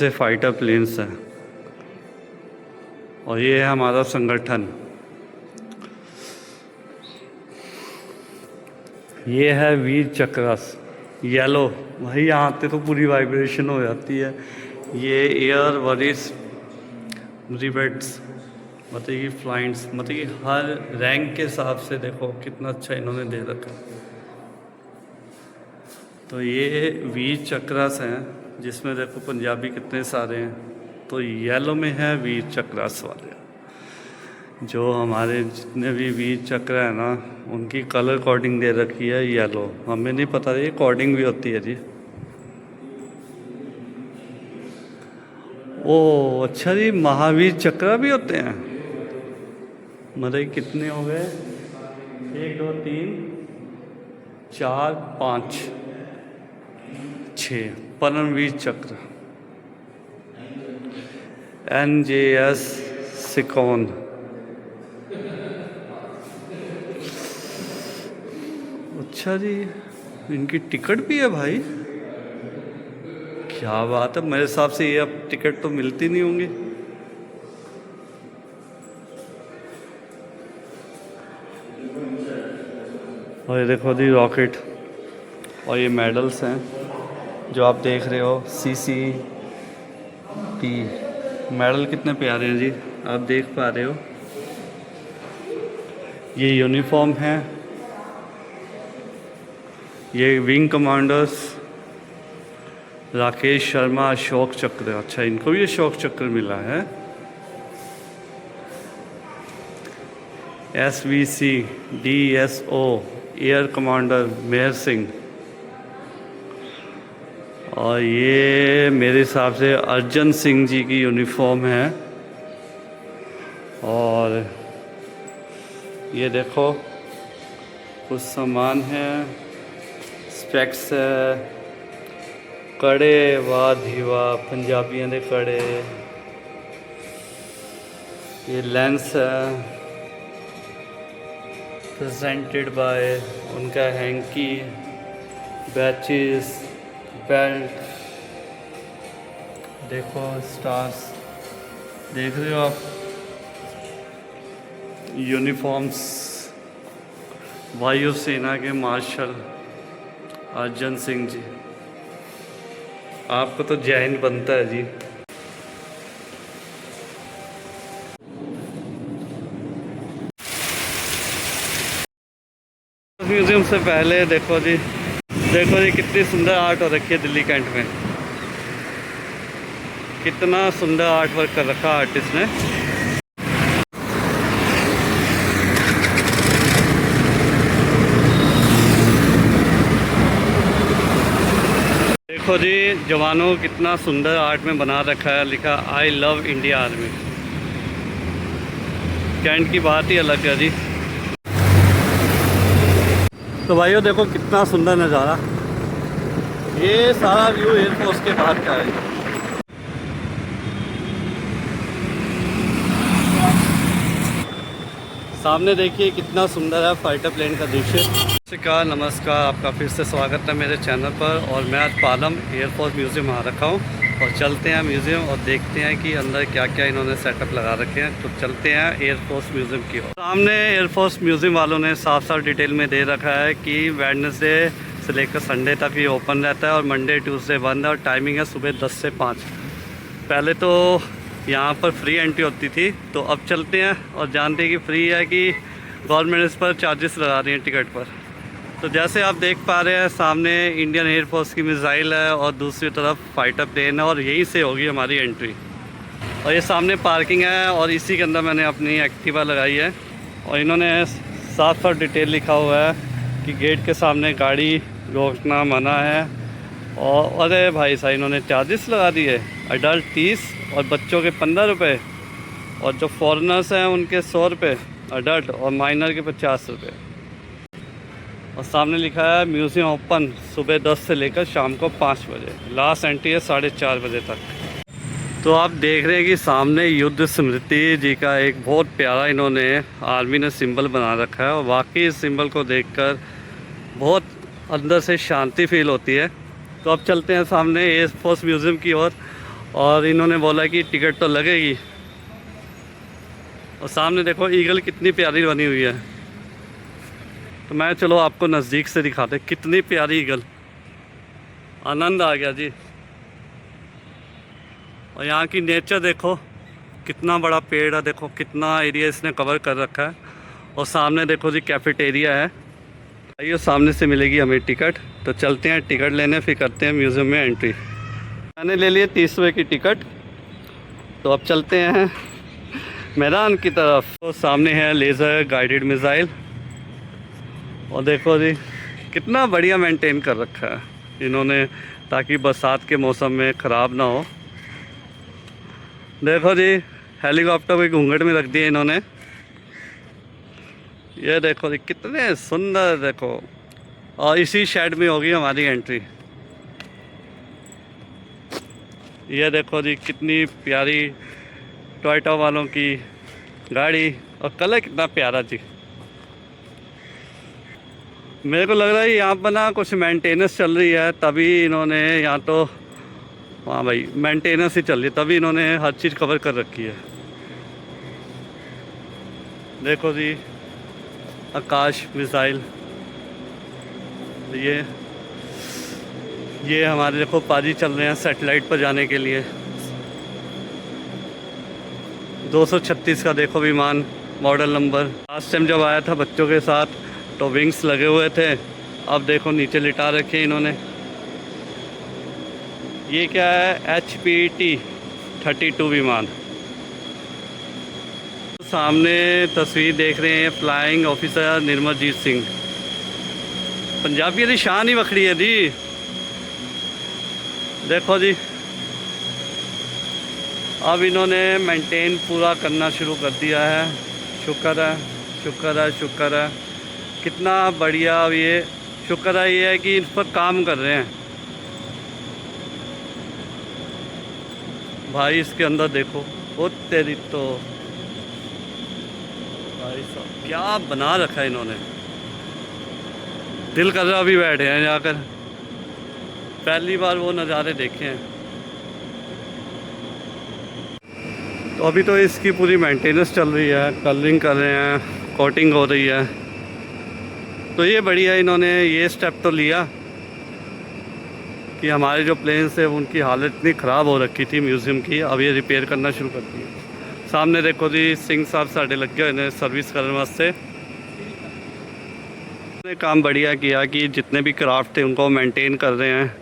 से fighter planes हैं और ये है हमारा संगठन। ये है वीर चक्रस येलो। भाई यहाँ आते तो पूरी वाइब्रेशन हो जाती है। ये एयर वरिस रिबेट्स मतलब कि फ्लाइंट्स मतलब कि हर रैंक के हिसाब से देखो कितना अच्छा इन्होंने दे रखा है। तो ये वीर चक्रस हैं जिसमें देखो पंजाबी कितने सारे हैं। तो येलो में है वीर चक्रस वाले। जो हमारे जितने भी वीर चक्र है ना उनकी कलर कोडिंग दे रखी है येलो। हमें नहीं पता ये कोडिंग भी होती है जी। ओ अच्छा जी, महावीर चक्र भी होते हैं। मतलब कितने हो गए? 1 2 3 4 5 6 परमवीर चक्र NJS सिकोन। अच्छा जी, इनकी टिकट भी है भाई, क्या बात है। मेरे हिसाब से ये अब टिकट तो मिलती नहीं होंगी। और ये देखो जी रॉकेट और ये मेडल्स हैं जो आप देख रहे हो CCP। मेडल कितने प्यारे हैं जी, आप देख पा रहे हो। ये यूनिफॉर्म है। ये विंग कमांडर्स राकेश शर्मा अशोक चक्र। अच्छा इनको भी अशोक चक्र मिला है। SVC DSO एयर कमांडर मेहर सिंह। और ये मेरे हिसाब से अर्जन सिंह जी की यूनिफॉर्म है। और ये देखो कुछ सामान है, स्पेक्स है, कड़े वाह धीवा पंजाबियों के कड़े। ये लेंस है प्रेजेंटेड बाय उनका हैंकी, बैचेस, बेल्ट। देखो स्टार्स देख रहे हो आप। यूनिफॉर्म्स वायुसेना के मार्शल अर्जन सिंह जी। आपको तो जय हिंद बनता है जी। म्यूजियम से पहले देखो जी कितनी सुंदर आर्ट हो रखी है दिल्ली कैंट में। कितना सुंदर आर्ट वर्क कर रखा आर्टिस्ट ने। देखो जी जवानों कितना सुंदर आर्ट में बना रखा है, लिखा I love India army. Cantt की बात ही अलग है जी। तो भाइयों देखो कितना सुंदर नज़ारा। ये सारा व्यू एयरफोर्स के बाहर का है। सामने देखिए कितना सुंदर है फाइटर प्लेन का दृश्य। नमस्कार, आपका फिर से स्वागत है मेरे चैनल पर। और मैं आज पालम एयरफोर्स म्यूज़ियम आ रखा हूँ और चलते हैं म्यूज़ियम और देखते हैं कि अंदर क्या क्या इन्होंने सेटअप लगा रखे हैं। तो चलते हैं एयरफोर्स म्यूज़ियम की ओर। सामने एयरफोर्स म्यूज़ियम वालों ने साफ साफ डिटेल में दे रखा है कि वेडनेसडे से लेकर संडे तक ये ओपन रहता है और मंडे ट्यूसडे बंद है। और टाइमिंग है सुबह 10 से 5। पहले तो यहाँ पर फ्री एंट्री होती थी, तो अब चलते हैं और जानते हैं कि फ्री है कि गवर्नमेंट इस पर चार्जेस लगा रही है टिकट पर। तो जैसे आप देख पा रहे हैं सामने इंडियन एयरफोर्स की मिसाइल है और दूसरी तरफ फाइटर प्लेन है और यहीं से होगी हमारी एंट्री। और ये सामने पार्किंग है और इसी के अंदर मैंने अपनी एक्टिवा लगाई है। और इन्होंने साफ साफ डिटेल लिखा हुआ है कि गेट के सामने गाड़ी रोकना मना है। और अरे भाई साहब इन्होंने चार्जेस लगा दिए। अडल्ट 30 और बच्चों के 15 रुपये और जो फॉरेनर्स हैं उनके 100 रुपये अडल्ट और माइनर के 50 रुपये। और सामने लिखा है म्यूज़ियम ओपन सुबह 10 से लेकर शाम को 5 बजे। लास्ट एंट्री है 4:30 बजे तक। तो आप देख रहे हैं कि सामने युद्ध स्मृति जी का एक बहुत प्यारा इन्होंने आर्मी ने सिंबल बना रखा है। और वाकई इस सिंबल को देखकर बहुत अंदर से शांति फील होती है। तो अब चलते हैं सामने एयरफोर्स म्यूज़ियम की ओर और इन्होंने बोला कि टिकट तो लगेगी। और सामने देखो ईगल कितनी प्यारी बनी हुई है। तो मैं चलो आपको नज़दीक से दिखाते कितनी प्यारी ईगल, आनंद आ गया जी। और यहाँ की नेचर देखो, कितना बड़ा पेड़ है, देखो कितना एरिया इसने कवर कर रखा है। और सामने देखो जी कैफेटेरिया है। आइए सामने से मिलेगी हमें टिकट। तो चलते हैं टिकट लेने, फिर करते हैं म्यूज़ियम में एंट्री। मैंने ले लिए 30 रुपये की टिकट। तो अब चलते हैं मैदान की तरफ। तो सामने है लेज़र गाइडेड मिसाइल। और देखो जी कितना बढ़िया मेंटेन कर रखा है इन्होंने, ताकि बरसात के मौसम में ख़राब ना हो। देखो जी हेलीकॉप्टर को घूंघट में रख दिया इन्होंने। ये देखो जी कितने सुंदर, देखो। और इसी शेड में होगी हमारी एंट्री। ये देखो जी कितनी प्यारी टोयोटा वालों की गाड़ी, और कलर कितना प्यारा जी। मेरे को लग रहा है यहाँ पर ना कुछ मेंटेनेंस चल रही है, तभी इन्होंने यहाँ तो, हाँ भाई मेंटेनेंस ही चल रही है, तभी इन्होंने हर चीज़ कवर कर रखी है। देखो जी आकाश मिसाइल। ये हमारे देखो पाजी चल रहे हैं सैटेलाइट पर जाने के लिए। 236 का देखो विमान, मॉडल नंबर। लास्ट टाइम जब आया था बच्चों के साथ तो विंग्स लगे हुए थे, अब देखो नीचे लिटा रखे इन्होंने। ये क्या है, HPT-32 विमान। सामने तस्वीर देख रहे हैं फ्लाइंग ऑफिसर निर्मलजीत सिंह। पंजाबी की शान ही वखड़ी है जी। देखो जी अब इन्होंने मेंटेन पूरा करना शुरू कर दिया है। शुक्र है, शुक्र है, शुक्र है, कितना बढ़िया। अब ये शुक्र है ये है कि इस पर काम कर रहे हैं। भाई इसके अंदर देखो, ओ तेरी तो भाई साहब क्या बना रखा है इन्होंने। दिल कर रहा अभी बैठे हैं जाकर, पहली बार वो नज़ारे देखे हैं। तो अभी तो इसकी पूरी मेंटेनेंस चल रही है, कलरिंग कर रहे हैं, कोटिंग हो रही है। तो ये बढ़िया इन्होंने ये स्टेप तो लिया कि हमारे जो प्लेन्स थे उनकी हालत इतनी ख़राब हो रखी थी म्यूज़ियम की, अब ये रिपेयर करना शुरू कर दिया। सामने देखो जी सिंह साहब साढ़े लग गए इन्हें सर्विस करने वास्ते। उन्होंने काम बढ़िया किया कि जितने भी क्राफ्ट थे उनको मेंटेन कर रहे हैं।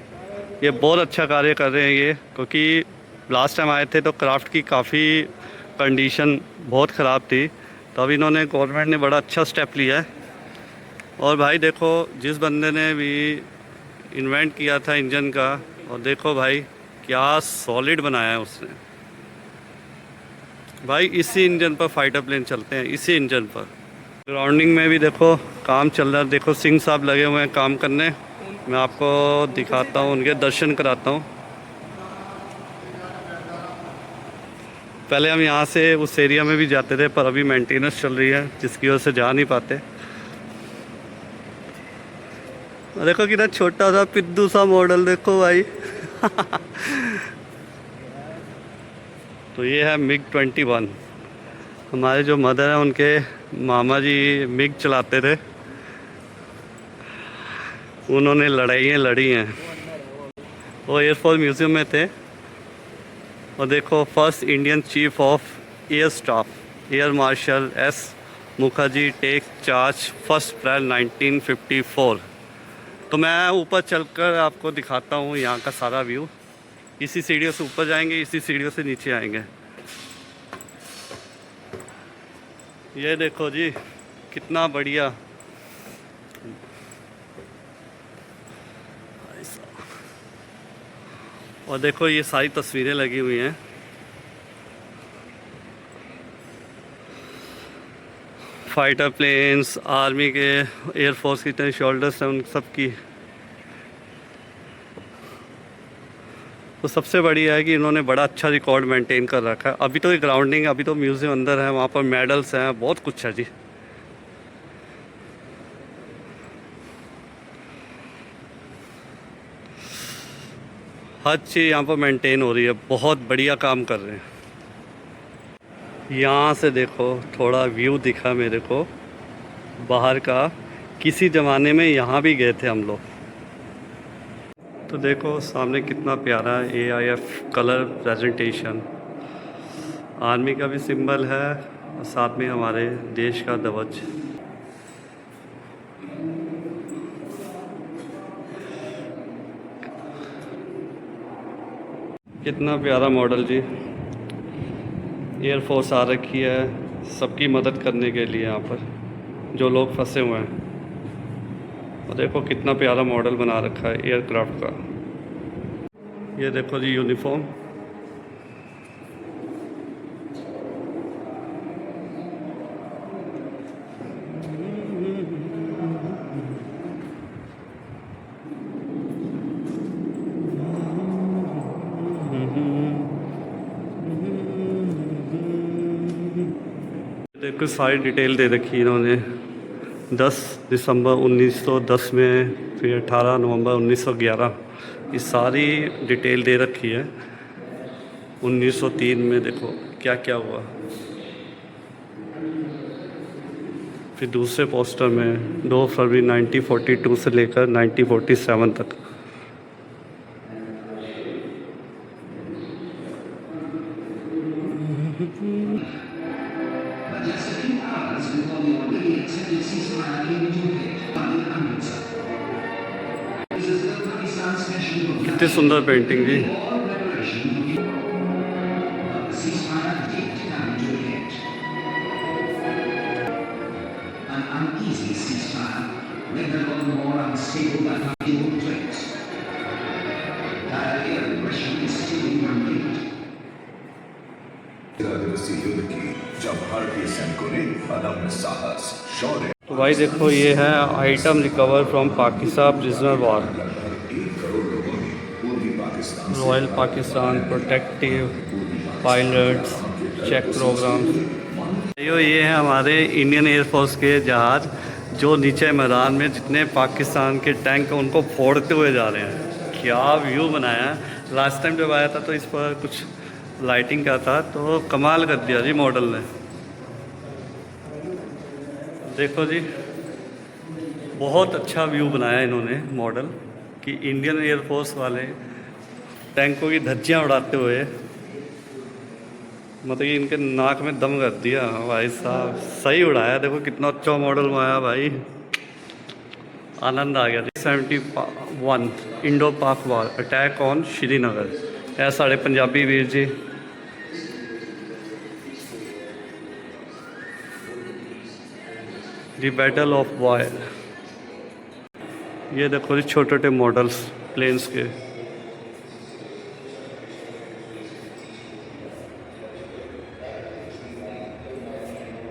ये बहुत अच्छा कार्य कर रहे हैं ये, क्योंकि लास्ट टाइम आए थे तो क्राफ्ट की काफ़ी कंडीशन बहुत ख़राब थी। तो अब इन्होंने, गवर्नमेंट ने बड़ा अच्छा स्टेप लिया है। और भाई देखो जिस बंदे ने भी इन्वेंट किया था इंजन का, और देखो भाई क्या सॉलिड बनाया है उसने। भाई इसी इंजन पर फाइटर प्लेन चलते हैं, इसी इंजन पर। ग्राउंडिंग में भी देखो काम चल रहा है। देखो सिंह साहब लगे हुए हैं काम करने। मैं आपको दिखाता हूँ, उनके दर्शन कराता हूँ। पहले हम यहाँ से उस एरिया में भी जाते थे, पर अभी मेंटेनेंस चल रही है जिसकी वजह से जा नहीं पाते। देखो कितना छोटा सा पिद्दू सा मॉडल देखो भाई। तो ये है MiG-21। हमारे जो मदर हैं उनके मामा जी मिग चलाते थे, उन्होंने लड़ाइयाँ लड़ी हैं। वो एयरफोर्स म्यूज़ियम में थे। और देखो first Indian chief of air staff air marshal S Mukherjee take charge 1 April 1954। तो मैं ऊपर चलकर आपको दिखाता हूँ यहाँ का सारा व्यू। इसी सीढ़ियों से ऊपर जाएंगे, इसी सीढ़ियों से नीचे आएंगे। ये देखो जी कितना बढ़िया। और देखो ये सारी तस्वीरें लगी हुई हैं। फाइटर प्लेन्स, आर्मी के, एयरफोर्स की जितने शोल्डर्स हैं उन सब की। तो सबसे बढ़िया है कि इन्होंने बड़ा अच्छा रिकॉर्ड मेंटेन कर रखा है। अभी तो ये ग्राउंडिंग, अभी तो म्यूज़ियम अंदर है, वहाँ पर मेडल्स हैं, बहुत कुछ है जी। हर चीज़ यहाँ पर मेंटेन हो रही है, बहुत बढ़िया काम कर रहे हैं। यहाँ से देखो थोड़ा व्यू दिखा मेरे को बाहर का, किसी ज़माने में यहाँ भी गए थे हम लोग। तो देखो सामने कितना प्यारा AIF कलर प्रेजेंटेशन, आर्मी का भी सिंबल है और साथ में हमारे देश का ध्वज। कितना प्यारा मॉडल जी। एयरफोर्स आ रखी है सबकी मदद करने के लिए यहाँ पर, जो लोग फंसे हुए हैं। और देखो कितना प्यारा मॉडल बना रखा है एयरक्राफ्ट का। ये देखो जी यूनिफॉर्म। देखो सारी डिटेल दे रखी इन्होंने, 10 दिसंबर 1910 में, फिर 18 नवंबर 1911, ये सारी डिटेल दे रखी है। 1903 में देखो क्या क्या हुआ। फिर दूसरे पोस्टर में 2 फरवरी 1942 से लेकर 1947 तक। कितनी सुंदर पेंटिंग जी। युद्ध की जब भारतीय सैनिकों ने अदम्य साहस, शौर्य। तो भाई देखो ये है item recover from Pakistan prisoner war, royal Pakistan protective pilots check programme. ये है हमारे इंडियन एयरफोर्स के जहाज़ जो नीचे मैदान में जितने पाकिस्तान के टैंक हैं उनको फोड़ते हुए जा रहे हैं। क्या व्यू बनाया है। लास्ट टाइम जब आया था तो इस पर कुछ लाइटिंग का था, तो कमाल कर दिया जी मॉडल ने। देखो जी बहुत अच्छा व्यू बनाया इन्होंने मॉडल, कि इंडियन एयरफोर्स वाले टैंकों की धज्जियाँ उड़ाते हुए, मतलब कि इनके नाक में दम कर दिया भाई साहब, सही उड़ाया। देखो कितना अच्छा मॉडल बनाया भाई, आनंद आ गया। 71 इंडो पाक वार अटैक ऑन श्रीनगर, ऐ साढ़े पंजाबी वीर जी। दी बैटल ऑफ वायर। ये देखो जी छोटे छोटे मॉडल्स प्लेन्स के।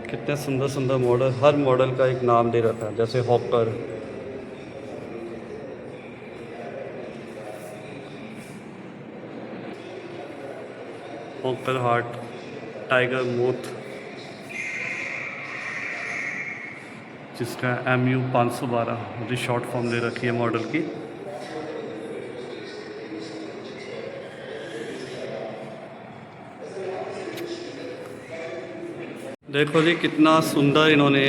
कितने सुंदर सुंदर मॉडल, हर मॉडल का एक नाम दे रखा है, जैसे hawker, hawker heart, tiger moth, जिसका MU 512 मुझे शॉर्ट फॉर्म दे रखी है मॉडल की। देखो जी कितना सुंदर इन्होंने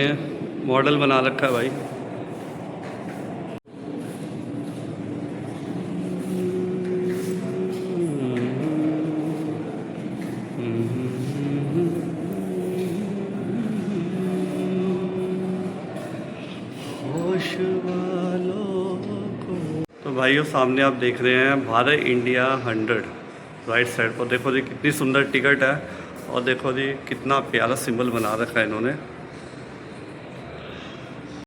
मॉडल बना रखा है भाई। तो भाइयों सामने आप देख रहे हैं भारत इंडिया 100 राइट साइड पर। देखो जी कितनी सुंदर टिकट है, और देखो जी कितना प्यारा सिंबल बना रखा है इन्होंने।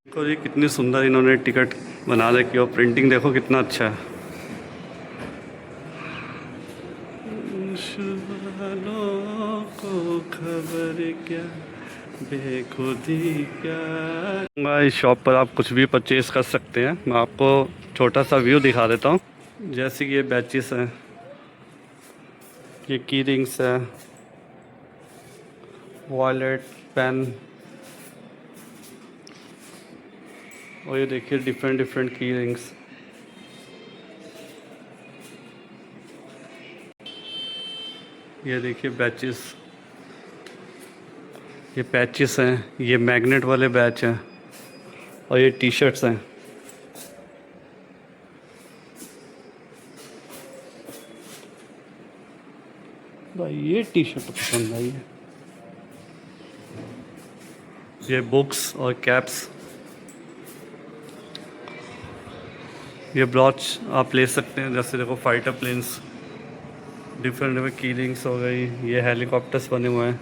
देखो जी कितनी सुंदर इन्होंने टिकट बना रखी है, और प्रिंटिंग देखो कितना अच्छा है। को खबर क्या बेखुदी क्या। इस शॉप पर आप कुछ भी परचेज कर सकते हैं। मैं आपको छोटा सा व्यू दिखा देता हूँ। जैसे कि ये बैचेस हैं, ये की रिंग्स है, वॉलेट, पेन, और ये देखिए डिफरेंट डिफरेंट की रिंग्स। ये देखिए बैचेस, ये पैचेस हैं, ये मैग्नेट वाले बैच हैं और ये टी शर्ट्स हैं। भाई ये टी शर्ट पसंद आई है। ये बुक्स और कैप्स, ये ब्रॉच आप ले सकते हैं। जैसे देखो फाइटर प्लेन्स, डिफरेंट डिफरेंट कीलिंग्स हो गई, ये हेलीकॉप्टर्स बने हुए हैं।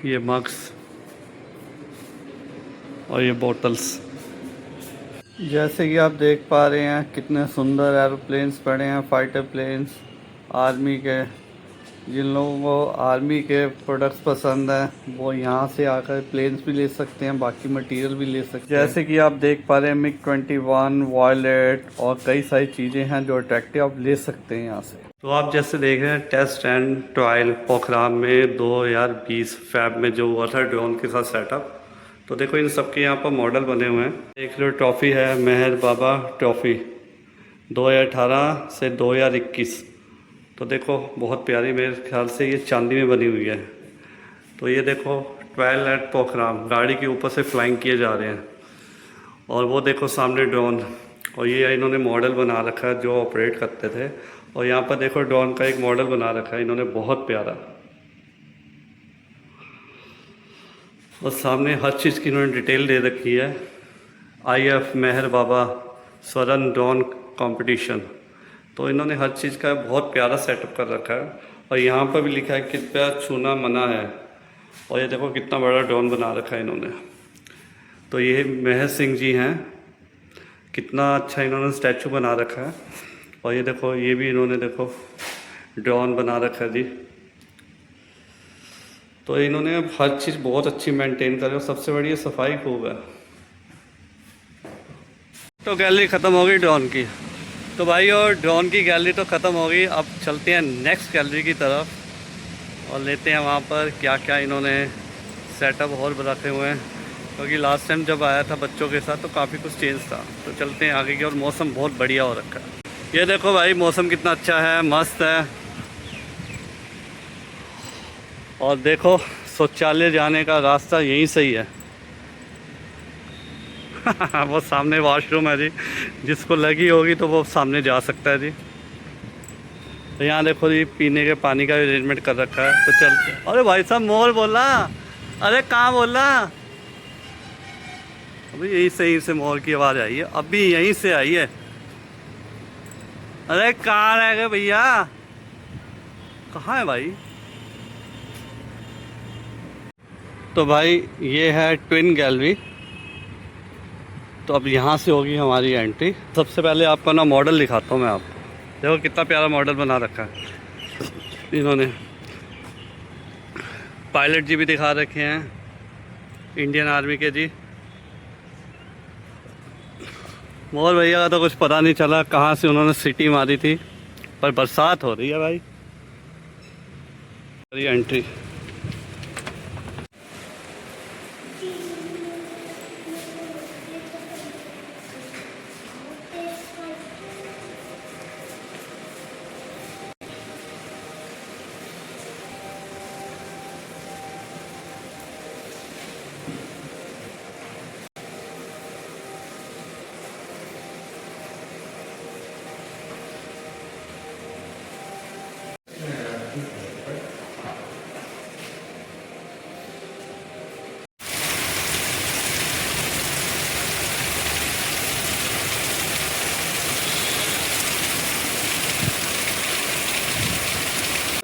ये मग्स और ये बोतल्स। जैसे कि आप देख पा रहे हैं कितने सुंदर एरोप्लेन्स पड़े हैं, फाइटर प्लेन्स आर्मी के। जिन लोगों को आर्मी के प्रोडक्ट्स पसंद हैं वो यहाँ से आकर प्लेन्स भी ले सकते हैं, बाकी मटेरियल भी ले सकते हैं। जैसे कि आप देख पा रहे हैं MiG-21, वॉयलेट और कई सारी चीज़ें हैं जो अट्रैक्टिव आप ले सकते हैं यहाँ से। तो आप जैसे देख रहे हैं टेस्ट एंड ट्रायल पोखराम में 2020 फैब में जो हुआ था ड्रोन के साथ सेटअप। तो देखो इन सब के यहाँ पर मॉडल बने हुए हैं। एक लो ट्रॉफ़ी है, मेहर बाबा ट्रॉफ़ी 2018 से 2021। तो देखो बहुत प्यारी, मेरे ख्याल से ये चांदी में बनी हुई है। तो ये देखो 12 एट पोखराम, गाड़ी के ऊपर से फ्लाइंग किए जा रहे हैं। और वो देखो सामने ड्रोन, और ये इन्होंने मॉडल बना रखा है जो ऑपरेट करते थे। और यहाँ पर देखो ड्रोन का एक मॉडल बना रखा है इन्होंने, बहुत प्यारा। और सामने हर चीज़ की इन्होंने डिटेल दे रखी है। IF मेहर बाबा स्वर्ण ड्रोन कंपटीशन। तो इन्होंने हर चीज़ का बहुत प्यारा सेटअप कर रखा है। और यहाँ पर भी लिखा है कृपया छूना मना है। और ये देखो कितना बड़ा ड्रोन बना रखा है इन्होंने। तो ये मेहर सिंह जी हैं, कितना अच्छा इन्होंने स्टैचू बना रखा है। और ये देखो ये भी इन्होंने देखो ड्रोन बना रखा है जी। तो इन्होंने हर चीज़ बहुत अच्छी मेंटेन करे और सबसे बड़ी सफाई खूब है। तो गैलरी ख़त्म हो गई ड्रोन की। तो भाई और ड्रोन की गैलरी तो ख़त्म हो गई, अब चलते हैं नेक्स्ट गैलरी की तरफ और लेते हैं वहाँ पर क्या क्या इन्होंने सेटअप और रखे हुए हैं। क्योंकि लास्ट टाइम जब आया था बच्चों के साथ तो काफ़ी कुछ चेंज था। तो चलते हैं आगे की, और मौसम बहुत बढ़िया हो रखा है। ये देखो भाई मौसम कितना अच्छा है, मस्त है। और देखो शौचालय जाने का रास्ता यहीं से ही है। वो सामने वॉशरूम है जी, जिसको लगी होगी तो वो सामने जा सकता है जी। तो यहाँ देखो जी पीने के पानी का अरेंजमेंट कर रखा है। तो चलते, अरे भाई साहब मोर बोला, अरे कहाँ बोला? अभी यहीं से मोर की आवाज़ आई है, अभी यहीं से आई है। अरे कहाँ रह गए भैया, कहाँ है भाई? तो भाई ये है ट्विन गैलरी। तो अब यहाँ से होगी हमारी एंट्री। सबसे पहले आपको ना मॉडल दिखाता हूँ मैं आपको। देखो कितना प्यारा मॉडल बना रखा है इन्होंने। पायलट जी भी दिखा रखे हैं इंडियन आर्मी के जी। मोर भैया का तो कुछ पता नहीं चला कहाँ से उन्होंने सीटी मारी थी, पर बरसात हो रही है भाई। एंट्री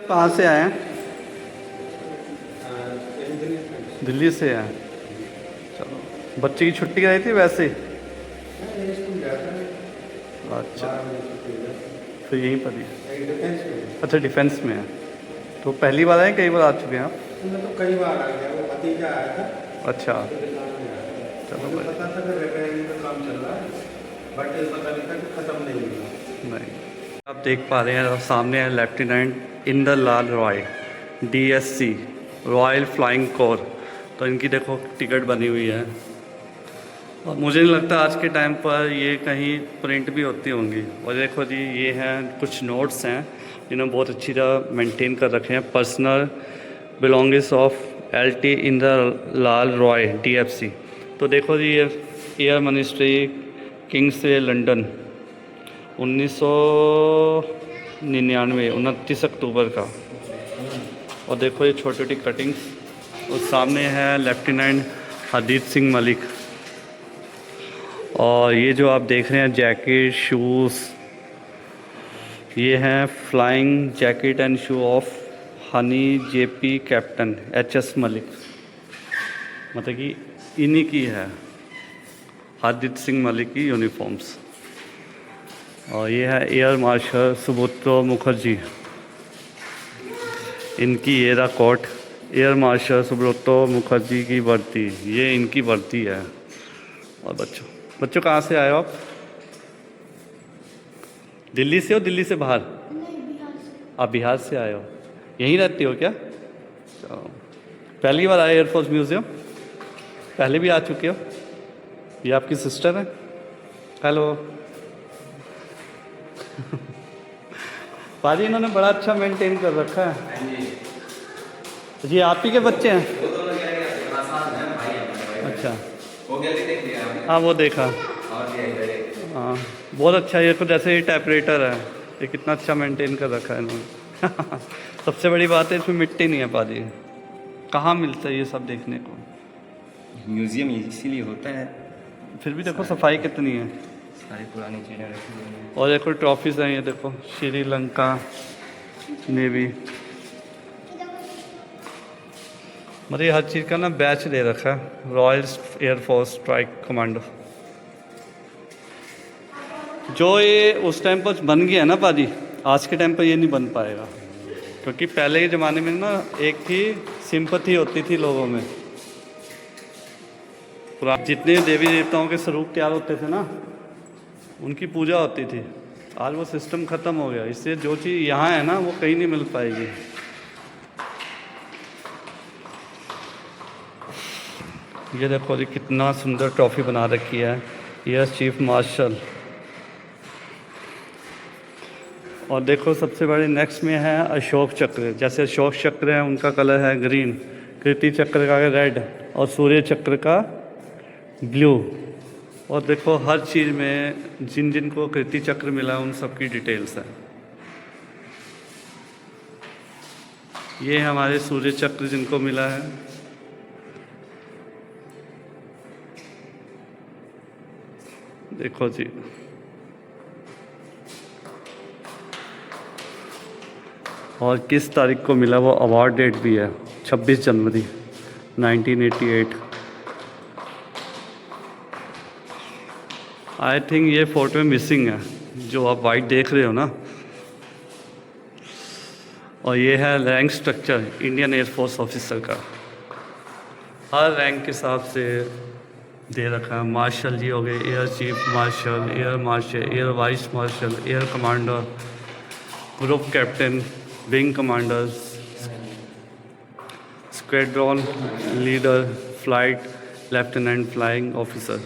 कहाँ से आए हैं? दिल्ली से आए। चलो, बच्चे की छुट्टी आई थी वैसे ही? अच्छा, तो यहीं पर ही। अच्छा, डिफेंस में है। तो पहली बार आए, कई बार आ चुके हैं आप? तो कई बार आ गया, वो भतीजा आया था। अच्छा, चलो, मुझे पता था कि रिपेयरिंग का काम चल रहा है, बट पता नहीं था कि ख़त्म नहीं हुआ। नहीं। आप देख पा रहे हैं सामने है lieutenant Indralal Roy, DSC royal flying core. तो इनकी देखो टिकट बनी हुई है। और मुझे नहीं लगता आज के टाइम पर ये कहीं प्रिंट भी होती होंगी। और देखो जी, ये हैं कुछ नोट्स हैं जिन्होंने बहुत अच्छी तरह मेंटेन कर रखे हैं। Personal belongings of LT Indralal Roy DFC। तो देखो जी, ये एयर मिनिस्ट्री किंग्सवे लंदन 1999 29 अक्टूबर का। और देखो ये छोटी छोटी कटिंग्स। और सामने है लेफ्टिनेंट हरदीप सिंह मलिक। और ये जो आप देख रहे हैं जैकेट शूज़, ये हैं flying jacket and shoe of honey JP captain HS Malik. मतलब कि इन्हीं की है हरदीप सिंह मलिक की यूनिफॉर्म्स। और ये है एयर मार्शल सुब्रतो मुखर्जी, इनकी ये रहा coat. Air marshal Subroto Mukherjee की वर्दी, ये इनकी वर्दी है। और बच्चों कहाँ से आए हो आप? दिल्ली से हो? दिल्ली से बाहर? आप बिहार से आए हो? यहीं रहते हो क्या? तो पहली बार आए एयरफोर्स म्यूज़ियम? पहले भी आ चुके हो? ये आपकी सिस्टर है? हेलो। पाजी इन्होंने बड़ा अच्छा मेंटेन कर रखा है जी। आप ही के बच्चे हैं? अच्छा, हाँ वो देखा। हाँ बहुत अच्छा। ये तो जैसे ये टाइपराइटर है, ये कितना अच्छा मेंटेन कर रखा है इन्होंने। सबसे बड़ी बात है इसमें मिट्टी नहीं है पाजी। कहाँ मिलता है ये सब देखने को? म्यूज़ियम इसीलिए होता है। फिर भी देखो सफाई कितनी है, सारी पुरानी चीज़ें रखी हुई हैं। और देखो ट्रॉफीज हैं, ये देखो श्रीलंका नेवी। मतलब हर चीज़ का ना बैच दे रखा है, रॉयल एयरफोर्स स्ट्राइक कमांडो। जो ये उस टाइम पर बन गया ना पाजी, आज के टाइम पर ये नहीं बन पाएगा। क्योंकि पहले के ज़माने में ना एक थी सिंपैथी होती थी लोगों में। जितने देवी देवताओं के स्वरूप तैयार होते थे ना, उनकी पूजा होती थी। आज वो सिस्टम ख़त्म हो गया, इससे जो चीज़ यहाँ है ना वो कहीं नहीं मिल पाएगी। ये देखो जी कितना सुंदर ट्रॉफी बना रखी है एयर चीफ मार्शल। और देखो सबसे बड़े नेक्स्ट में है अशोक चक्र। जैसे अशोक चक्र है उनका कलर है ग्रीन, कीर्ति चक्र का रेड और सूर्य चक्र का ब्लू। और देखो हर चीज़ में जिन जिन को कीर्ति चक्र मिला उन सब की डिटेल्स है। ये हमारे सूर्य चक्र जिनको मिला है। देखो जी, और किस तारीख को मिला वो अवार्ड डेट भी है 26 जनवरी 1988। आई थिंक ये फ़ोटो में मिसिंग है, जो आप वाइट देख रहे हो ना। और ये है rank structure Indian air force officer का। हर रैंक के हिसाब से दे रखा है। मार्शल जी हो गए, air chief martial, air marshal, air vice marshal, air commander, group captain, wing commander, squadron leader, flight lieutenant, flying officer.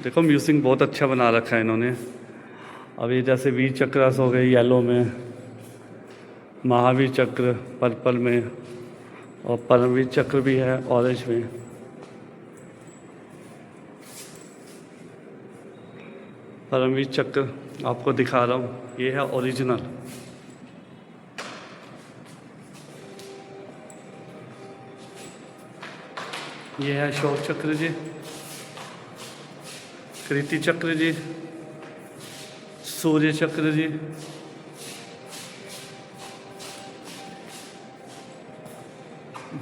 देखो म्यूजिक बहुत अच्छा बना रखा है इन्होंने। अभी जैसे वीर चक्रास हो गए येलो में, महावीर चक्र पर्पल में, और परमवीर चक्र भी है ऑरेंज में। परमवीर चक्र आपको दिखा रहा हूँ, ये है ओरिजिनल। ये है अशोक चक्र जी, कीर्ति चक्र जी, सूर्य चक्र जी,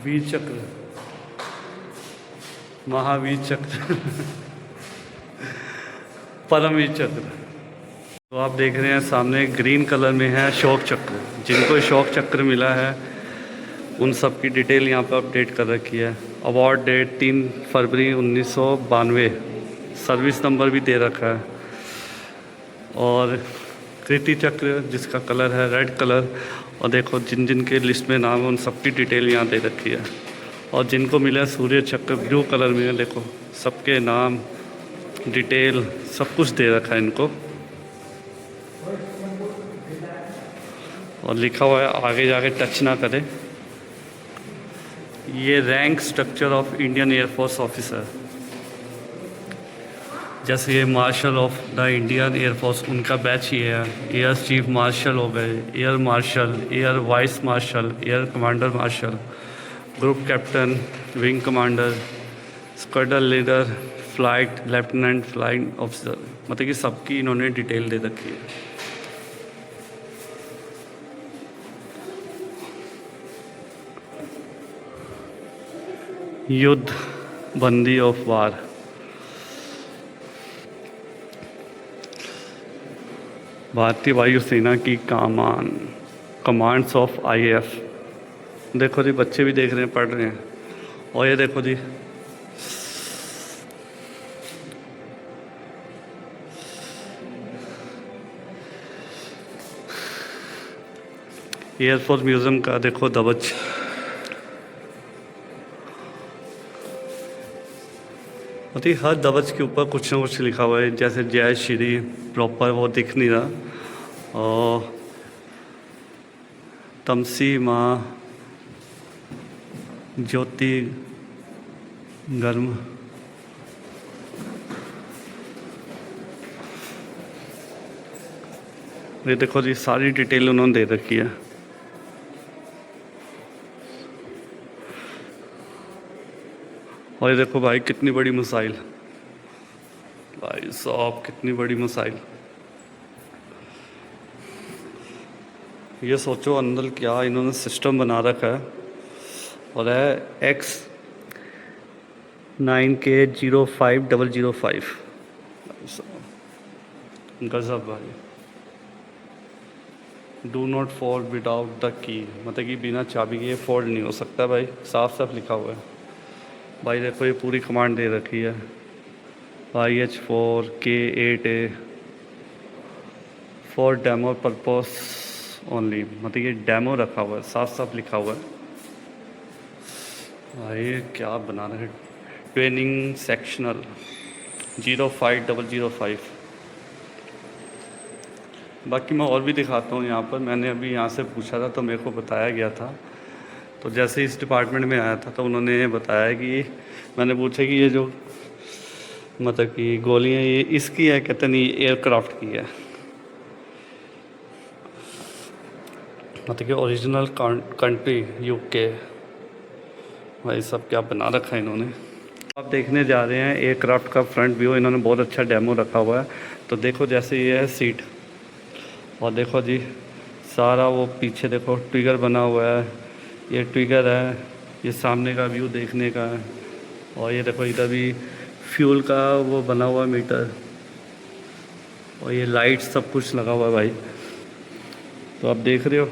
वीर चक्र, महावीर चक्र, परमवीर चक्र। तो आप देख रहे हैं सामने ग्रीन कलर में है अशोक चक्र। जिनको अशोक चक्र मिला है उन सब की डिटेल यहाँ पर अपडेट कर रखी है। अवार्ड डेट 3 फरवरी 1992, सर्विस नंबर भी दे रखा है। और कीर्ति चक्र जिसका कलर है रेड कलर। और देखो जिन जिन के लिस्ट में नाम है उन सब की डिटेल यहाँ दे रखी है। और जिनको मिला सूर्य चक्र ब्लू कलर में, देखो सबके नाम डिटेल सब कुछ दे रखा है इनको, और लिखा हुआ है आगे जाके टच ना करें। ये rank structure of Indian air force officer, जैसे ये marshal of the Indian air force उनका बैच ये है। एयर चीफ मार्शल हो गए, air marshal, air vice marshal, air commander marshal, group captain, wing commander, squadron leader, flight lieutenant, flying officer, मतलब कि सबकी इन्होंने डिटेल दे रखी है। युद्ध बंदी ऑफ वार, भारतीय वायुसेना की कमांड्स ऑफ आईएएफ। देखो जी बच्चे भी देख रहे हैं, पढ़ रहे हैं। और ये देखो जी एयरफोर्स म्यूज़ियम का देखो ध्वज, मतलब हर ध्वज के ऊपर कुछ ना कुछ लिखा हुआ है। जैसे जय श्री प्रॉपर वो दिख नहीं रहा, और तमसी माँ ज्योति गर्म, ये देखो जी सारी डिटेल उन्होंने दे रखी है। और ये देखो भाई कितनी बड़ी मिसाइल, भाई साहब कितनी बड़ी मिसाइल। ये सोचो अंदर क्या इन्होंने सिस्टम बना रखा है। और है X9K05005, गजब भाई। Do not fold without the key, मतलब कि बिना चाबी के ये फोल्ड नहीं हो सकता भाई, साफ साफ लिखा हुआ है भाई। देखो ये पूरी कमांड दे रखी है, IH4K8A for demo purpose only, मतलब ये डेमो रखा हुआ है, साफ साफ लिखा हुआ है भाई। क्या बना रहे हैं, ट्रेनिंग सेक्शनल 05005। बाकी मैं और भी दिखाता हूँ यहाँ पर। मैंने अभी यहाँ से पूछा था तो मेरे को बताया गया था, तो जैसे इस डिपार्टमेंट में आया था तो उन्होंने बताया कि मैंने पूछा कि ये जो मतलब कि गोलियाँ ये इसकी है, कहते नहीं एयरक्राफ्ट की है, मतलब कि ओरिजिनल कंट्री यूके। भाई सब क्या बना रखा है इन्होंने। आप देखने जा रहे हैं एयरक्राफ्ट का फ्रंट व्यू, इन्होंने बहुत अच्छा डेमो रखा हुआ है। तो देखो जैसे ये है सीट, और देखो जी सारा वो पीछे देखो ट्रिगर बना हुआ है, ये ट्रिगर है, ये सामने का व्यू देखने का है। और ये देखो इधर भी फ्यूल का वो बना हुआ मीटर, और ये लाइट सब कुछ लगा हुआ है भाई। तो आप देख रहे हो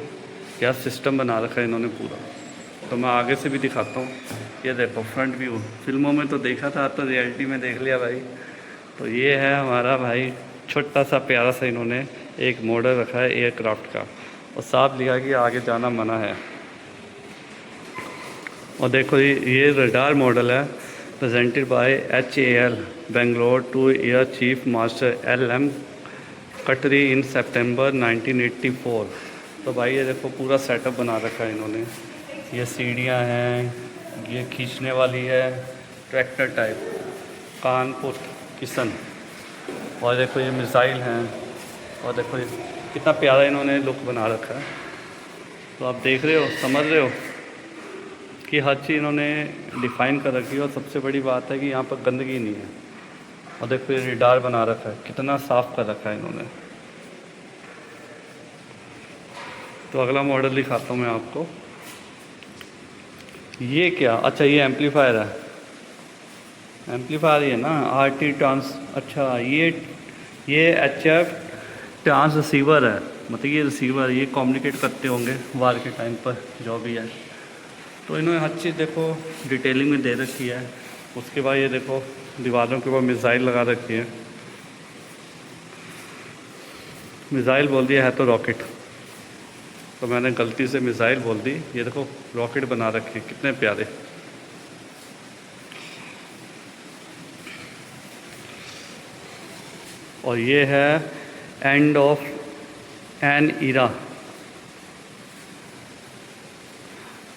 क्या सिस्टम बना रखा है इन्होंने पूरा। तो मैं आगे से भी दिखाता हूँ। ये देखो फ्रंट व्यू, फिल्मों में तो देखा था, तो रियलिटी में देख लिया भाई। तो ये है हमारा भाई छोटा सा प्यारा सा इन्होंने एक मॉडल रखा है एयरक्राफ्ट का, और साफ लिखा कि आगे जाना मना है। और देखो ये रडार मॉडल है, presented by HAL Bangalore to air chief master LM Katre in September 1984। तो भाई ये देखो पूरा सेटअप बना रखा है इन्होंने। ये सीढ़ियाँ हैं, ये खींचने वाली है, ट्रैक्टर टाइप, कानपुर किशन। और देखो ये मिसाइल हैं, और देखो ये कितना प्यारा इन्होंने लुक बना रखा है। तो आप देख रहे हो, समझ रहे हो कि हर चीज़ इन्होंने डिफ़ाइन कर रखी है। और सबसे बड़ी बात है कि यहाँ पर गंदगी नहीं है। और देखो ये रेडार बना रखा है, कितना साफ़ कर रखा है इन्होंने। तो अगला मॉडल दिखाता हूँ मैं आपको। ये क्या, अच्छा ये एम्पलीफायर है, एम्पलीफायर ये ना RT ट्रांस, अच्छा ये HF ट्रांस रिसीवर है, मतलब ये रिसीवर ये कम्युनिकेट करते होंगे वार के टाइम पर जो भी है। तो इन्होंने हर चीज़ देखो डिटेलिंग में दे रखी है। उसके बाद ये देखो दीवारों के ऊपर मिसाइल लगा रखी है, मिसाइल बोल दिया है तो रॉकेट, तो मैंने गलती से मिसाइल बोल दी। ये देखो रॉकेट बना रखे हैं, कितने प्यारे। और ये है एंड ऑफ एन इरा।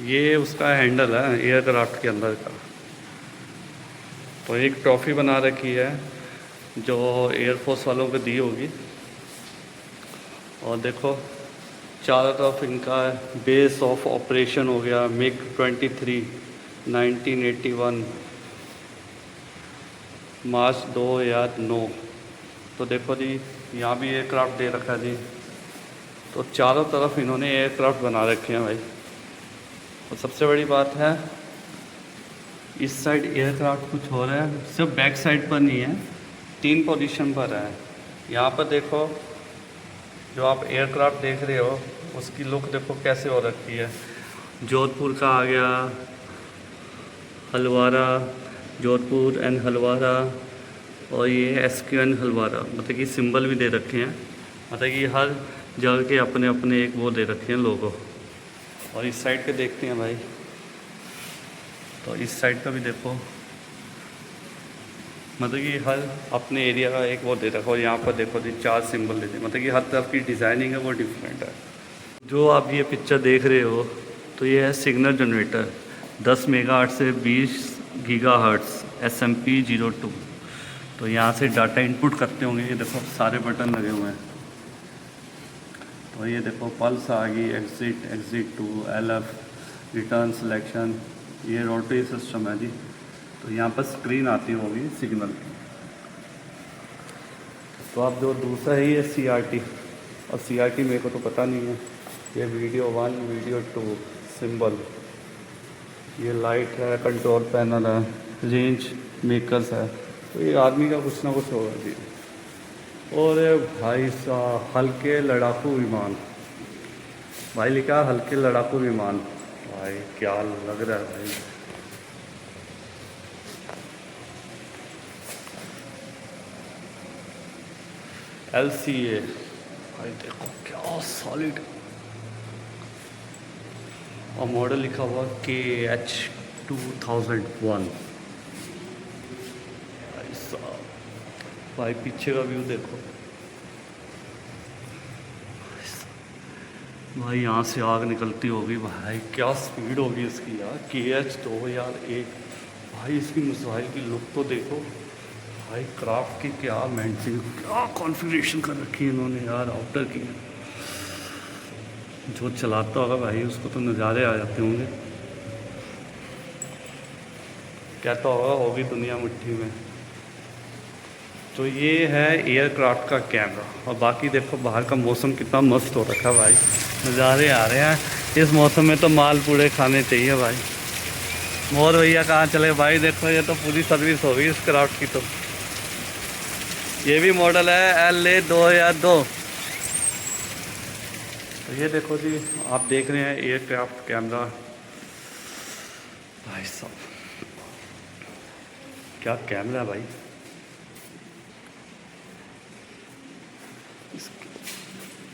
ये उसका हैंडल है एयरक्राफ्ट के अंदर का। तो एक ट्रॉफ़ी बना रखी है जो एयरफोर्स वालों को दी होगी। और देखो चारों तरफ इनका बेस ऑफ ऑपरेशन हो गया मिग 23 1981 मार्च 2009। तो देखो जी यहाँ भी एयरक्राफ्ट दे रखा है जी। तो चारों तरफ इन्होंने एयरक्राफ्ट बना रखे हैं भाई। और सबसे बड़ी बात है इस साइड एयरक्राफ्ट कुछ हो रहा है, सिर्फ बैक साइड पर नहीं है, 3 पोजीशन पर है। यहाँ पर देखो जो आप एयरक्राफ्ट देख रहे हो उसकी लुक देखो कैसे हो रखी है। जोधपुर का आ गया, हलवारा, जोधपुर एंड हलवारा, और ये SQN हलवारा, मतलब कि सिंबल भी दे रखे हैं, मतलब कि हर जगह के अपने अपने एक वो दे रखे हैं लोगो। और इस साइड पे देखते हैं भाई, तो इस साइड का भी देखो, मतलब कि हर अपने एरिया का एक वो दे रखा। और यहाँ पर देखो जी 4 सिंबल देते हैं, मतलब कि हर तरफ की डिज़ाइनिंग है वो डिफरेंट है। जो आप ये पिक्चर देख रहे हो तो ये है सिग्नल जनरेटर 10 मेगाहर्ट्ज़ से 20 गीगाहर्ट्ज़ SMP02। तो यहाँ से डाटा इनपुट करते होंगे। ये देखो सारे बटन लगे हुए हैं। तो ये देखो पल्स आ गई, exit two, LF, return selection, ये रोटरी सिस्टम है जी। तो यहाँ पर स्क्रीन आती होगी सिग्नल की। तो आप जो दूसरा है ये CRT, और CRT मेरे को तो पता नहीं है। ये वीडियो 1 वीडियो 2 सिंबल, ये लाइट है, कंट्रोल पैनल है, रेंज मेकर्स है। तो ये आदमी का कुछ ना कुछ होगा जी। और भाई साहब हल्के लड़ाकू विमान, भाई लिखा हल्के लड़ाकू विमान। भाई क्या लग रहा है भाई। LCA, भाई देखो क्या सॉलिड। और मॉडल लिखा हुआ KH 2001। भाई साहब, भाई पीछे का व्यू देखो भाई, यहाँ से आग निकलती होगी भाई, क्या स्पीड होगी इसकी यार। KH 2001। भाई इसकी मिसाइल की लुक तो देखो भाई, क्राफ्ट की क्या मेंटेन, क्या कॉन्फ़िगरेशन कर रखी है इन्होंने यार आउटर की। जो चलाता होगा भाई उसको तो नज़ारे आ जाते होंगे। कहता होगी दुनिया मुट्ठी में। तो ये है एयरक्राफ्ट का कैमरा। और बाकी देखो बाहर का मौसम कितना मस्त हो रखा है भाई, नज़ारे आ रहे हैं। इस मौसम में तो माल पूड़े खाने चाहिए भाई। मोर भैया कहाँ चले भाई, देखो ये तो पूरी सर्विस होगी इस क्राफ्ट की। तो ये भी मॉडल है LA 2002। तो ये देखो जी आप देख रहे हैं एयरक्राफ्ट कैमरा। भाई साहब क्या कैमरा है भाई।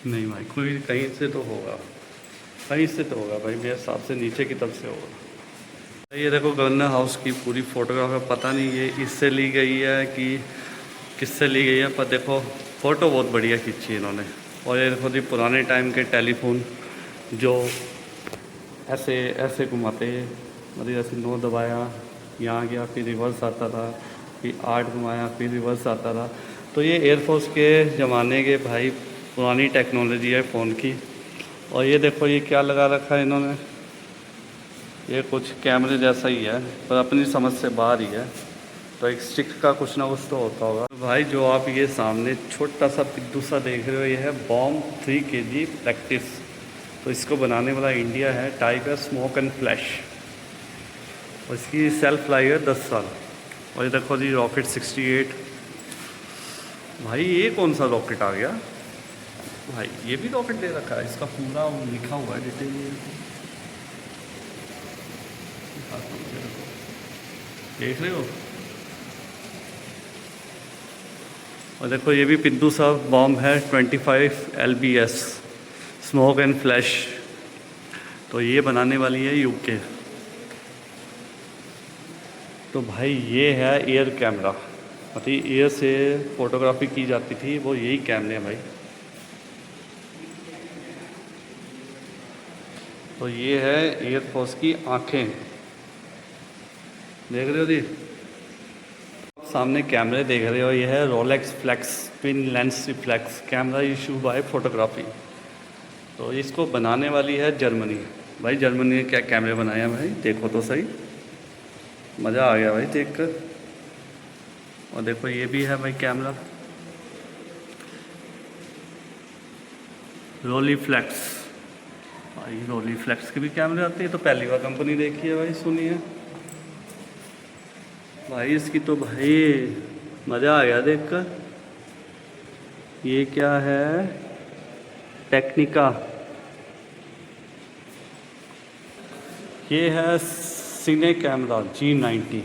नहीं भाई कोई कहीं से तो होगा, कहीं से तो होगा भाई, मेरे हिसाब से नीचे की तरफ से होगा। ये देखो गवर्नर हाउस की पूरी फ़ोटोग्राफ है, पता नहीं ये इससे ली गई है कि किससे ली गई है, पर देखो फ़ोटो बहुत बढ़िया खींची है इन्होंने। और ये देखो जी पुराने टाइम के टेलीफोन जो ऐसे ऐसे घुमाते हैं, मतलब ऐसे 9 दबाया यहाँ गया फिर रिवर्स आता था, फिर 8 घुमाया फिर रिवर्स आता था। तो ये एयरफोर्स के ज़माने के भाई पुरानी टेक्नोलॉजी है फ़ोन की। और ये देखो ये क्या लगा रखा है इन्होंने, ये कुछ कैमरे जैसा ही है पर अपनी समझ से बाहर ही है। तो एक स्टिक का कुछ ना कुछ तो होता होगा। तो भाई जो आप ये सामने छोटा सा पिद्दू सा देख रहे हो, ये है बॉम्ब 3 kg प्रैक्टिस। तो इसको बनाने वाला इंडिया है, टाइप है स्मोक एंड फ्लैश। और इसकी सेल्फ लाइफ है 10 साल। और ये देखो जी रॉकेट 68। भाई ये कौन सा रॉकेट आ गया भाई, ये भी रॉकेट दे रखा है, इसका पूरा लिखा हुआ है डिटेल। देख रहे हो। और देखो ये भी पिद्दू सा बॉम्ब है 25 LBS स्मोक एंड फ्लैश। तो ये बनाने वाली है UK। तो भाई ये है एयर कैमरा, अभी एयर से फोटोग्राफी की जाती थी, वो यही कैमरे हैं भाई। तो ये है एयरफोर्स की आँखें, देख रहे हो जी। सामने कैमरे देख रहे हो, ये है Rolex flex twin lens reflex camera issue by photography. तो इसको बनाने वाली है जर्मनी। भाई जर्मनी ने क्या कैमरे बनाए हैं भाई, देखो तो सही, मज़ा आ गया भाई देखकर। और देखो ये भी है भाई कैमरा, रोलीफ्लेक्स। भाई रोलीफ्लेक्स के भी कैमरे आते हैं, तो पहली बार कंपनी देखी है भाई, सुनी है भाई इसकी तो भाई मज़ा आ गया देखकर। ये क्या है, टेक्निका। ये है सिने कैमरा G90।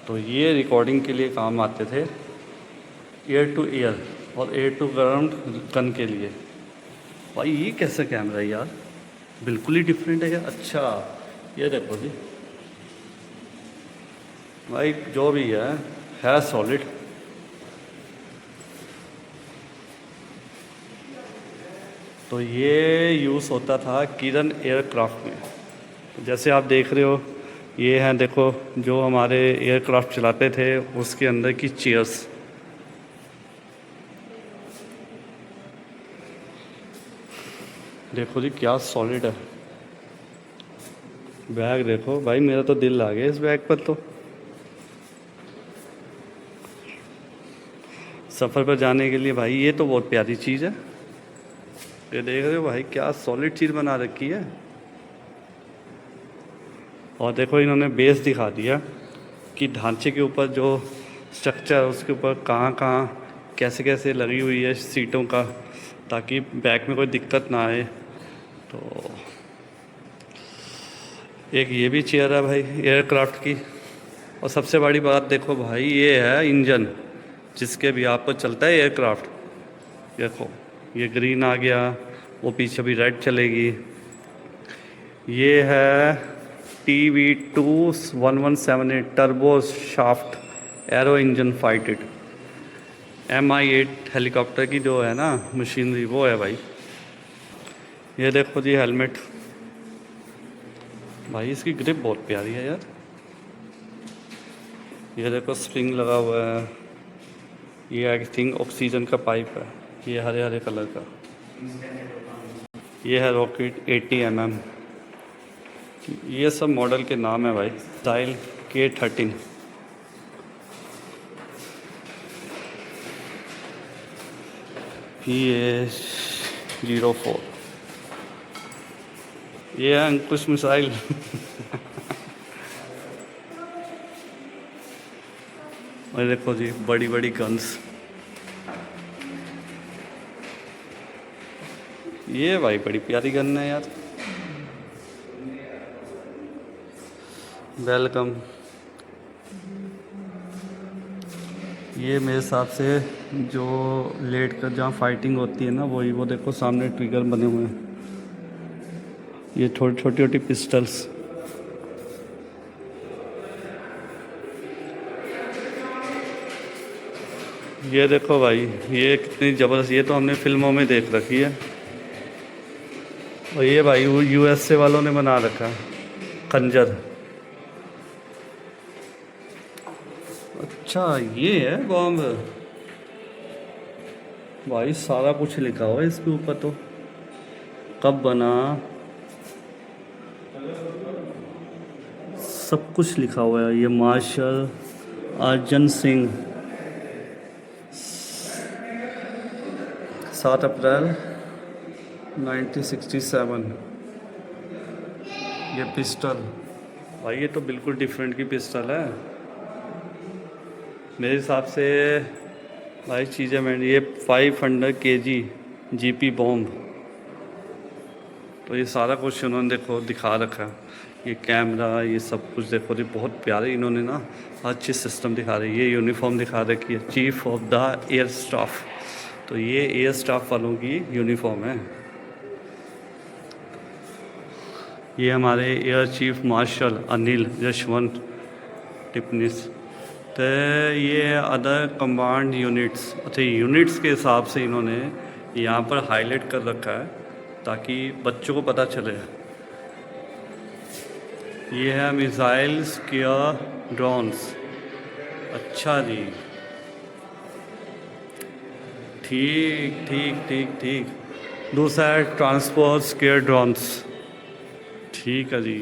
तो ये रिकॉर्डिंग के लिए काम आते थे, एयर टू एयर और एयर टू ग्राउंड गन के लिए। भाई ये कैसा कैमरा है यार, बिल्कुल ही डिफरेंट है यार। अच्छा ये देखो जी भाई, जो भी है सॉलिड। तो ये यूज़ होता था किरण एयरक्राफ्ट में। जैसे आप देख रहे हो, ये हैं देखो जो हमारे एयरक्राफ्ट चलाते थे उसके अंदर की चेयर्स। देखो जी क्या सॉलिड है। बैग देखो भाई, मेरा तो दिल आ गया इस बैग पर। तो सफ़र पर जाने के लिए भाई ये तो बहुत प्यारी चीज़ है। ये देख रहे हो भाई क्या सॉलिड चीज़ बना रखी है। और देखो इन्होंने बेस दिखा दिया कि ढांचे के ऊपर जो स्ट्रक्चर उसके ऊपर कहाँ कहाँ कैसे कैसे लगी हुई है सीटों का, ताकि बैक में कोई दिक्कत ना आए। तो एक ये भी चेयर है भाई एयरक्राफ्ट की। और सबसे बड़ी बात देखो भाई, ये है इंजन जिसके भी आपको चलता है एयरक्राफ्ट। देखो ये ग्रीन आ गया, वो पीछे भी रेड चलेगी। ये है TV2-1178 turbo shaft arrow engine fighted Mi-8 helicopter की जो है ना मशीनरी, वो है भाई। ये देखो जी हेलमेट, भाई इसकी ग्रिप बहुत प्यारी है यार। ये देखो स्प्रिंग लगा हुआ है। ये आई थिंक ऑक्सीजन का पाइप है, ये हरे हरे कलर का। ये है रॉकेट 80 mm। ये सब मॉडल के नाम है भाई। Style K13। PA-04। ये है अंकुश मिसाइल। और देखो जी बड़ी बड़ी गन्स। ये भाई बड़ी प्यारी गन है यार। वेलकम। ये मेरे हिसाब से जो लेट कर जहाँ फाइटिंग होती है ना, वही। वो देखो सामने ट्रिगर बने हुए हैं, ये छोटी छोटी पिस्टल्स। ये देखो भाई ये कितनी ज़बरदस्त, ये तो हमने फिल्मों में देख रखी है। और ये भाई USA वालों ने बना रखा है खंजर। अच्छा ये है बॉम्ब। भाई सारा कुछ लिखा हुआ है इसके ऊपर, तो कब बना सब कुछ लिखा हुआ है। ये मार्शल अर्जन सिंह, 7 अप्रैल 1967। ये पिस्टल भाई, ये तो बिल्कुल डिफरेंट की पिस्टल है मेरे हिसाब से भाई। चीज़ें मैं ये 500 kg GP बॉम्ब। तो ये सारा कुछ उन्होंने देखो दिखा रखा है। ये कैमरा, ये सब कुछ देखो जी, बहुत प्यारे इन्होंने ना हर चीज़ सिस्टम दिखा रही है। ये यूनिफॉर्म दिखा रखी है, chief of the air staff. तो ये एयर स्टाफ वालों की यूनिफॉर्म है। ये हमारे air chief martial Anil Yashwant Tipnis. तो ये अदर कमांड यूनिट्स, अच्छा यूनिट्स के हिसाब से इन्होंने यहाँ पर हाईलाइट कर रखा है ताकि बच्चों को पता चले। ये है मिसाइल्स केयर ड्रोन्स। अच्छा जी, ठीक ठीक ठीक ठीक। दूसरा है ट्रांसपोर्ट स्केयर ड्रोन्स। ठीक है जी।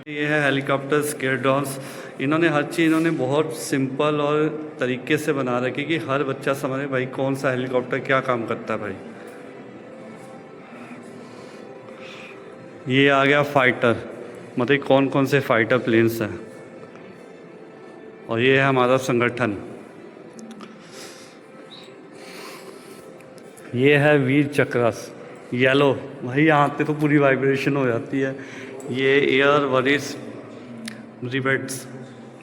ये है हेलीकॉप्टर स्केयर ड्रोन्स। इन्होंने हर चीज़ इन्होंने बहुत सिंपल और तरीके से बना रखी कि हर बच्चा समझे भाई कौन सा हेलीकॉप्टर क्या काम करता है भाई। ये आ गया फाइटर, मतलब कौन कौन से फाइटर प्लेन्स हैं। और ये है हमारा संगठन। ये है वीर चक्रस येलो, भाई यहाँ पे तो पूरी वाइब्रेशन हो जाती है। ये एयर वरिस रिबेट्स,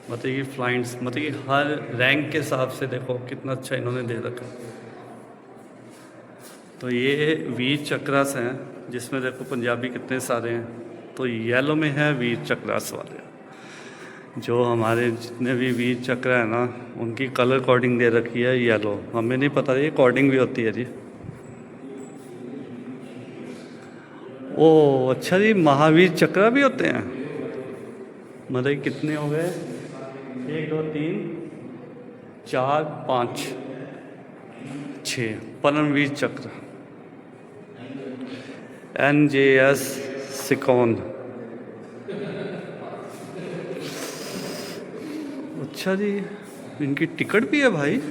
मतलब कि फ्लाइंट्स, मतलब कि हर रैंक के हिसाब से देखो कितना अच्छा इन्होंने दे रखा है। तो ये वीर चक्रस हैं, जिसमें देखो पंजाबी कितने सारे हैं। तो येलो में है वीर चक्रस वाले। जो हमारे जितने भी वीर चक्र है ना, उनकी कलर कोडिंग दे रखी है येलो। हमें नहीं पता ये कोडिंग भी होती है जी। ओ अच्छा जी, महावीर चक्र भी होते हैं। मतलब कितने हो गए, 1 2 3 4 5 6 परमवीर चक्र, NJS सिकोन। अच्छा जी, इनकी टिकट भी है भाई,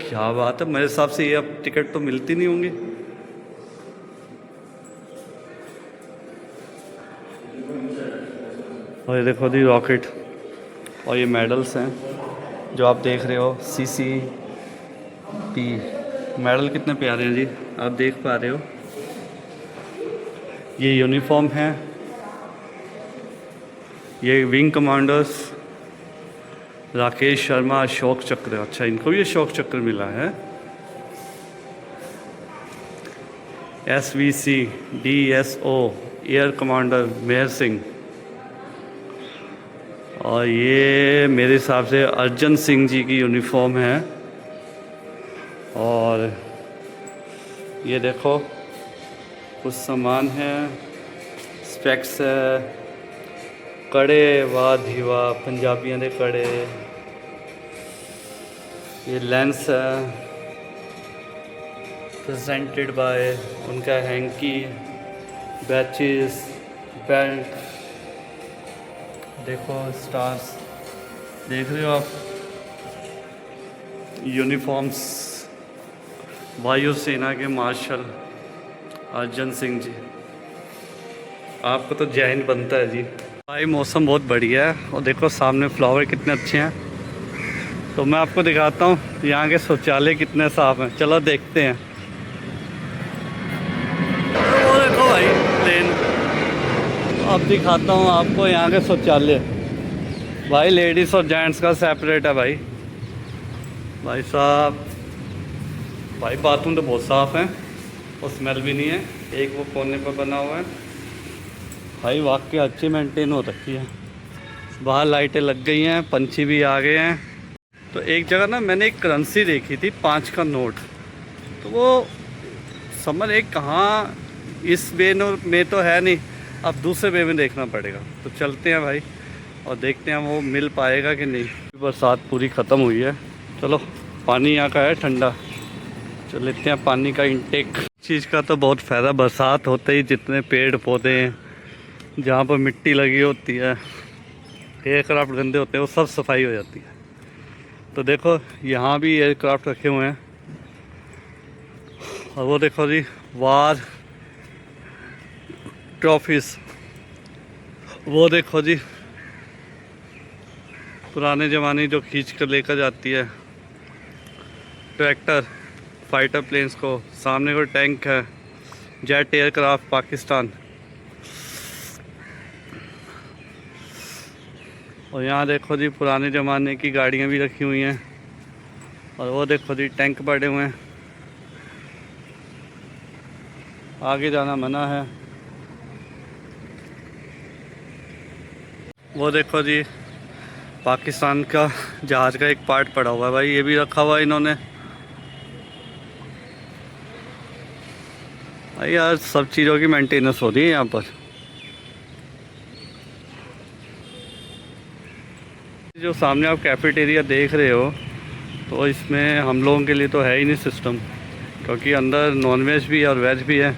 क्या बात है। मेरे हिसाब से ये अब टिकट तो मिलती नहीं होंगी। और ये देखो जी रॉकेट, और ये मेडल्स हैं जो आप देख रहे हो। CCP मेडल कितने प्यारे हैं जी, आप देख पा रहे हो। ये यूनिफॉर्म है। ये विंग कमांडर्स राकेश शर्मा अशोक चक्र। अच्छा, इनको भी अशोक चक्र मिला है। SVC DSO एयर कमांडर मेहर सिंह। और ये मेरे हिसाब से अर्जन सिंह जी की यूनिफॉर्म है। और ये देखो कुछ सामान है, स्पेक्स है, कड़े वाह धीवा पंजाबियों के कड़े। ये लेंस है प्रेजेंटेड बाय उनका हैंकी, बैचेस, बेल्ट, देखो स्टार्स देख रहे हो आप। यूनिफॉर्म्स वायुसेना के मार्शल अर्जन सिंह जी। आपको तो जय हिंद बनता है जी। भाई मौसम बहुत बढ़िया है, और देखो सामने फ्लावर कितने अच्छे हैं। तो मैं आपको दिखाता हूँ यहाँ के शौचालय कितने साफ़ हैं। चलो देखते हैं। वो देखो भाई प्लेन, अब दिखाता हूँ आपको यहाँ के शौचालय। भाई लेडीज़ और जेंट्स का सेपरेट है भाई। भाई साहब, भाई बाथरूम तो बहुत साफ़ हैं और स्मेल भी नहीं है। एक वो कोने पर बना हुआ है भाई, वाकई अच्छी मेंटेन हो रखी है। बाहर लाइटें लग गई हैं, पंछी भी आ गए हैं। तो एक जगह ना मैंने एक करेंसी देखी थी 5 का नोट, तो वो समझ एक कहाँ इस वे में तो है नहीं, अब दूसरे वे में देखना पड़ेगा। तो चलते हैं भाई और देखते हैं वो मिल पाएगा कि नहीं। बरसात पूरी ख़त्म हुई है। चलो पानी यहाँ का है ठंडा, चल लेते हैं पानी का इंटेक। चीज़ का तो बहुत फ़ायदा, बरसात होते ही जितने पेड़ पौधे हैं जहाँ पर मिट्टी लगी होती है, एयरक्राफ्ट गंदे होते हैं, वो सब सफाई हो जाती है। तो देखो यहाँ भी एयरक्राफ्ट रखे हुए हैं। और वो देखो जी वार ट्रॉफीज, वो देखो जी पुराने ज़माने जो खींच कर लेकर जाती है ट्रैक्टर फाइटर प्लेन्स को। सामने को टैंक है, जेट एयरक्राफ्ट पाकिस्तान। और यहाँ देखो जी पुराने ज़माने की गाड़ियाँ भी रखी हुई हैं। और वो देखो जी टैंक पड़े हुए हैं। आगे जाना मना है। वो देखो जी पाकिस्तान का जहाज़ का एक पार्ट पड़ा हुआ है भाई, ये भी रखा हुआ है इन्होंने। भाई यार सब चीज़ों की मेंटेनेंस हो रही है यहाँ पर। जो सामने आप कैफेटेरिया देख रहे हो, तो इसमें हम लोगों के लिए तो है ही नहीं सिस्टम, क्योंकि अंदर नॉन वेज भी है और वेज भी है,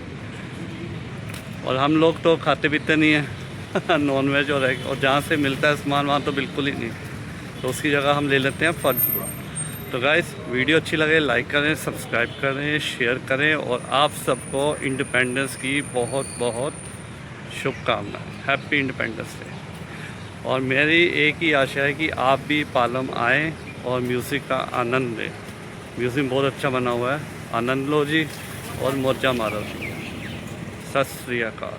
और हम लोग तो खाते पीते नहीं हैं नॉन वेज और एग, और जहाँ से मिलता है सामान वहाँ तो बिल्कुल ही नहीं, तो उसकी जगह हम ले लेते हैं फल फ्रूट। तो गाइस वीडियो अच्छी लगे लाइक करें, सब्सक्राइब करें, शेयर करें, और आप सबको इंडिपेंडेंस की बहुत बहुत शुभकामनाएं। Happy independence day. और मेरी एक ही आशा है कि आप भी पालम आएँ और म्यूज़िक का आनंद लें। म्यूज़िक बहुत अच्छा बना हुआ है, आनंद लो जी और मौजा मारो जी। सत श्री अकाल।